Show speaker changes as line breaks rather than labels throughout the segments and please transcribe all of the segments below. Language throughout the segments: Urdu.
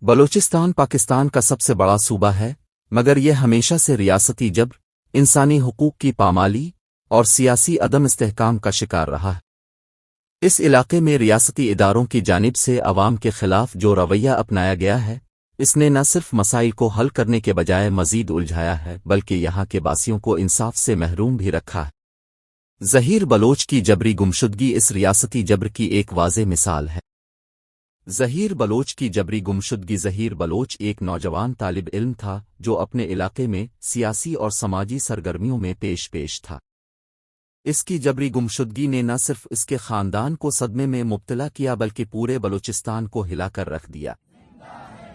بلوچستان پاکستان کا سب سے بڑا صوبہ ہے، مگر یہ ہمیشہ سے ریاستی جبر، انسانی حقوق کی پامالی اور سیاسی عدم استحکام کا شکار رہا ہے۔ اس علاقے میں ریاستی اداروں کی جانب سے عوام کے خلاف جو رویہ اپنایا گیا ہے، اس نے نہ صرف مسائل کو حل کرنے کے بجائے مزید الجھایا ہے بلکہ یہاں کے باسیوں کو انصاف سے محروم بھی رکھا ہے۔ ظہیر بلوچ کی جبری گمشدگی اس ریاستی جبر کی ایک واضح مثال ہے۔ ظہیر بلوچ کی جبری گمشدگی ظہیر بلوچ ایک نوجوان طالب علم تھا جو اپنے علاقے میں سیاسی اور سماجی سرگرمیوں میں پیش تھا۔ اس کی جبری گمشدگی نے نہ صرف اس کے خاندان کو صدمے میں مبتلا کیا بلکہ پورے بلوچستان کو ہلا کر رکھ دیا۔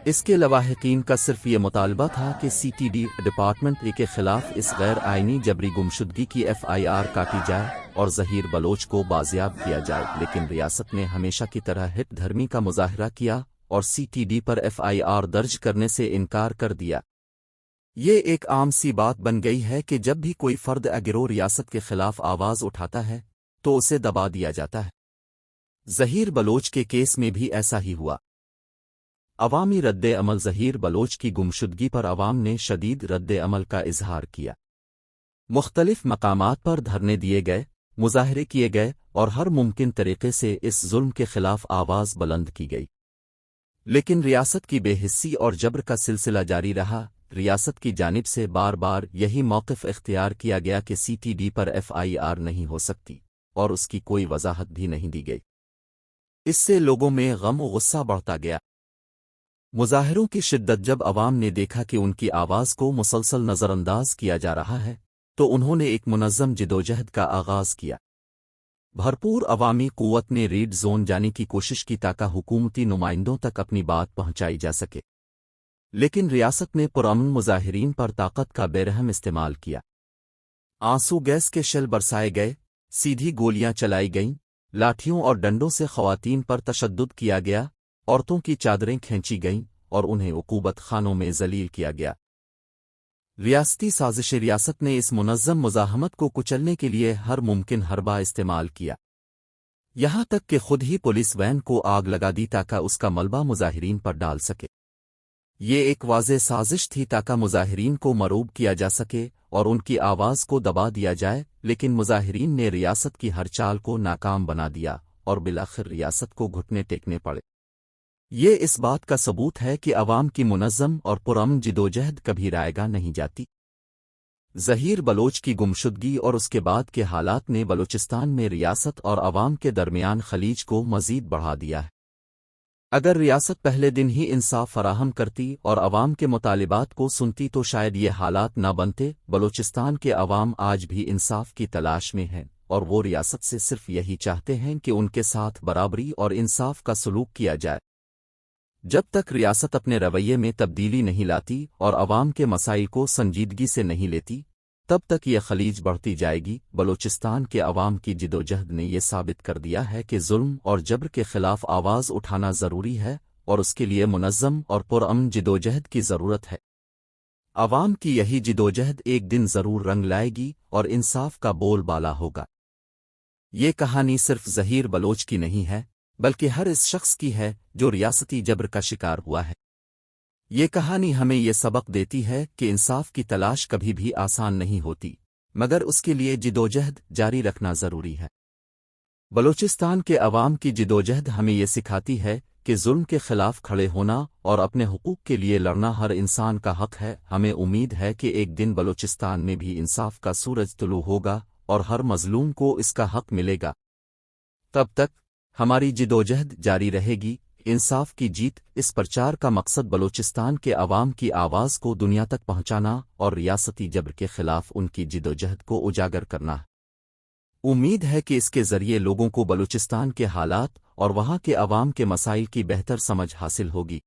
اس کے لواحقین کا صرف یہ مطالبہ تھا کہ CTD ڈپارٹمنٹ کے خلاف اس غیر آئینی جبری گمشدگی کی FIR کاٹی جائے اور ظہیر بلوچ کو بازیاب کیا جائے، لیکن ریاست نے ہمیشہ کی طرح ہٹ دھرمی کا مظاہرہ کیا اور CTD پر FIR درج کرنے سے انکار کر دیا۔ یہ ایک عام سی بات بن گئی ہے کہ جب بھی کوئی فرد گروہ ریاست کے خلاف آواز اٹھاتا ہے تو اسے دبا دیا جاتا ہے۔ ظہیر بلوچ کے کیس میں بھی ایسا ہی ہوا۔ عوامی رد عمل ظہیر بلوچ کی گمشدگی پر عوام نے شدید رد عمل کا اظہار کیا۔ مختلف مقامات پر دھرنے دیے گئے، مظاہرے کیے گئے اور ہر ممکن طریقے سے اس ظلم کے خلاف آواز بلند کی گئی، لیکن ریاست کی بے حسی اور جبر کا سلسلہ جاری رہا۔ ریاست کی جانب سے بار بار یہی موقف اختیار کیا گیا کہ CTD پر FIR نہیں ہو سکتی اور اس کی کوئی وضاحت بھی نہیں دی گئی۔ اس سے لوگوں میں غم و غصہ بڑھتا گیا۔ مظاہروں کی شدت جب عوام نے دیکھا کہ ان کی آواز کو مسلسل نظر انداز کیا جا رہا ہے تو انہوں نے ایک منظم جدوجہد کا آغاز کیا۔ بھرپور عوامی قوت نے ریڈ زون جانے کی کوشش کی تاکہ حکومتی نمائندوں تک اپنی بات پہنچائی جا سکے، لیکن ریاست نے پرامن مظاہرین پر طاقت کا بے رحم استعمال کیا۔ آنسو گیس کے شل برسائے گئے، سیدھی گولیاں چلائی گئیں، لاٹھیوں اور ڈنڈوں سے خواتین پر تشدد کیا گیا، عورتوں کی چادریں کھینچی گئیں اور انہیں عقوبت خانوں میں ذلیل کیا گیا۔ ریاستی سازش ریاست نے اس منظم مزاحمت کو کچلنے کے لیے ہر ممکن حربہ استعمال کیا، یہاں تک کہ خود ہی پولیس وین کو آگ لگا دی تاکہ اس کا ملبہ مظاہرین پر ڈال سکے۔ یہ ایک واضح سازش تھی تاکہ مظاہرین کو مرعوب کیا جا سکے اور ان کی آواز کو دبا دیا جائے، لیکن مظاہرین نے ریاست کی ہر چال کو ناکام بنا دیا اور بالآخر ریاست کو گھٹنے ٹیکنے پڑے۔ یہ اس بات کا ثبوت ہے کہ عوام کی منظم اور پرامن جدوجہد کبھی رائے گاہ نہیں جاتی۔ ظہیر بلوچ کی گمشدگی اور اس کے بعد کے حالات نے بلوچستان میں ریاست اور عوام کے درمیان خلیج کو مزید بڑھا دیا ہے۔ اگر ریاست پہلے دن ہی انصاف فراہم کرتی اور عوام کے مطالبات کو سنتی تو شاید یہ حالات نہ بنتے۔ بلوچستان کے عوام آج بھی انصاف کی تلاش میں ہیں اور وہ ریاست سے صرف یہی چاہتے ہیں کہ ان کے ساتھ برابری اور انصاف کا سلوک کیا جائے۔ جب تک ریاست اپنے رویے میں تبدیلی نہیں لاتی اور عوام کے مسائل کو سنجیدگی سے نہیں لیتی، تب تک یہ خلیج بڑھتی جائے گی۔ بلوچستان کے عوام کی جدوجہد نے یہ ثابت کر دیا ہے کہ ظلم اور جبر کے خلاف آواز اٹھانا ضروری ہے اور اس کے لیے منظم اور پرامن جدوجہد کی ضرورت ہے۔ عوام کی یہی جدوجہد ایک دن ضرور رنگ لائے گی اور انصاف کا بول بالا ہوگا۔ یہ کہانی صرف ظہیر بلوچ کی نہیں ہے بلکہ ہر اس شخص کی ہے جو ریاستی جبر کا شکار ہوا ہے۔ یہ کہانی ہمیں یہ سبق دیتی ہے کہ انصاف کی تلاش کبھی بھی آسان نہیں ہوتی، مگر اس کے لیے جدوجہد جاری رکھنا ضروری ہے۔ بلوچستان کے عوام کی جدوجہد ہمیں یہ سکھاتی ہے کہ ظلم کے خلاف کھڑے ہونا اور اپنے حقوق کے لیے لڑنا ہر انسان کا حق ہے۔ ہمیں امید ہے کہ ایک دن بلوچستان میں بھی انصاف کا سورج طلوع ہوگا اور ہر مظلوم کو اس کا حق ملے گا۔ تب تک ہماری جدوجہد جاری رہے گی۔ انصاف کی جیت، اس پرچار کا مقصد بلوچستان کے عوام کی آواز کو دنیا تک پہنچانا اور ریاستی جبر کے خلاف ان کی جدوجہد کو اجاگر کرنا ہے۔ امید ہے کہ اس کے ذریعے لوگوں کو بلوچستان کے حالات اور وہاں کے عوام کے مسائل کی بہتر سمجھ حاصل ہوگی۔